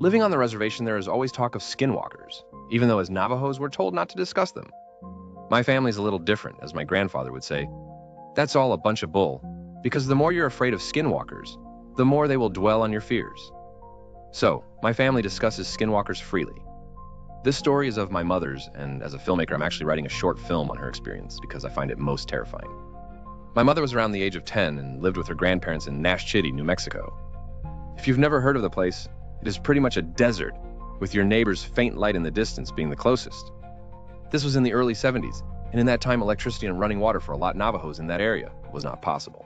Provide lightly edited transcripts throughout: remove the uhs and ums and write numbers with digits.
Living on the reservation, there is always talk of skinwalkers, even though as Navajos we're told not to discuss them. My family's a little different, as my grandfather would say. That's all a bunch of bull, because the more you're afraid of skinwalkers, the more they will dwell on your fears. So, my family discusses skinwalkers freely. This story is of my mother's, and as a filmmaker, I'm actually writing a short film on her experience because I find it most terrifying. My mother was around the age of 10 and lived with her grandparents in Nashchitti, New Mexico. If you've never heard of the place, it is pretty much a desert, with your neighbor's faint light in the distance being the closest. This was in the early 70s, and in that time electricity and running water for a lot of Navajos in that area was not possible.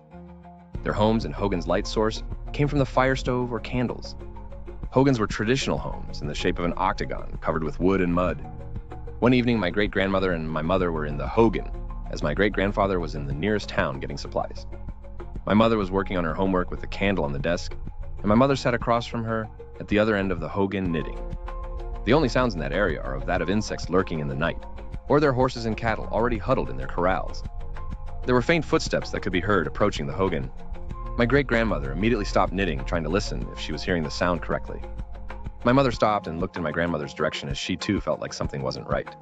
Their homes and Hogan's light source came from the fire stove or candles. Hogan's were traditional homes in the shape of an octagon covered with wood and mud. One evening, my great-grandmother and my mother were in the Hogan, as my great-grandfather was in the nearest town getting supplies. My mother was working on her homework with a candle on the desk, and my mother sat across from her at the other end of the Hogan knitting. The only sounds in that area are of that of insects lurking in the night, or their horses and cattle already huddled in their corrals. There were faint footsteps that could be heard approaching the Hogan. My great-grandmother immediately stopped knitting, trying to listen if she was hearing the sound correctly. My mother stopped and looked in my grandmother's direction as she too felt like something wasn't right.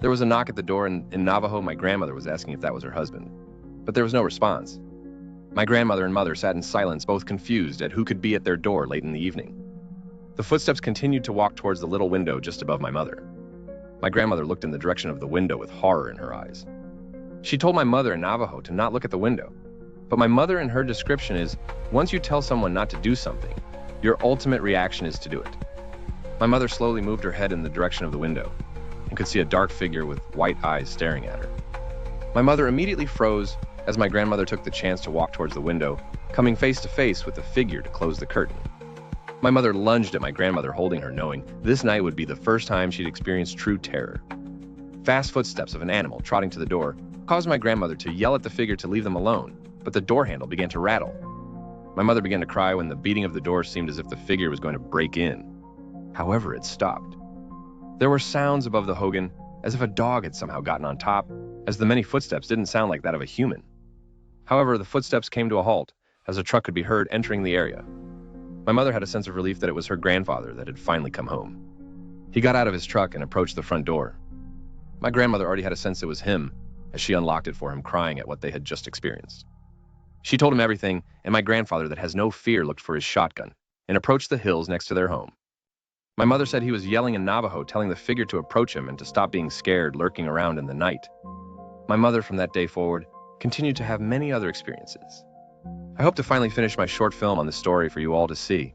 There was a knock at the door, and in Navajo, my grandmother was asking if that was her husband. But there was no response. My grandmother and mother sat in silence, both confused at who could be at their door late in the evening. The footsteps continued to walk towards the little window just above my mother. My grandmother looked in the direction of the window with horror in her eyes. She told my mother in Navajo to not look at the window. But my mother in her description is, once you tell someone not to do something, your ultimate reaction is to do it. My mother slowly moved her head in the direction of the window and could see a dark figure with white eyes staring at her. My mother immediately froze as my grandmother took the chance to walk towards the window, coming face to face with the figure to close the curtain. My mother lunged at my grandmother, holding her, knowing this night would be the first time she'd experienced true terror. Fast footsteps of an animal trotting to the door caused my grandmother to yell at the figure to leave them alone, but the door handle began to rattle. My mother began to cry when the beating of the door seemed as if the figure was going to break in. However, it stopped. There were sounds above the Hogan, as if a dog had somehow gotten on top, as the many footsteps didn't sound like that of a human. However, the footsteps came to a halt, as a truck could be heard entering the area. My mother had a sense of relief that it was her grandfather that had finally come home. He got out of his truck and approached the front door. My grandmother already had a sense it was him, as she unlocked it for him, crying at what they had just experienced. She told him everything, and my grandfather, that has no fear, looked for his shotgun and approached the hills next to their home. My mother said he was yelling in Navajo, telling the figure to approach him and to stop being scared, lurking around in the night. My mother, from that day forward, continued to have many other experiences. I hope to finally finish my short film on this story for you all to see.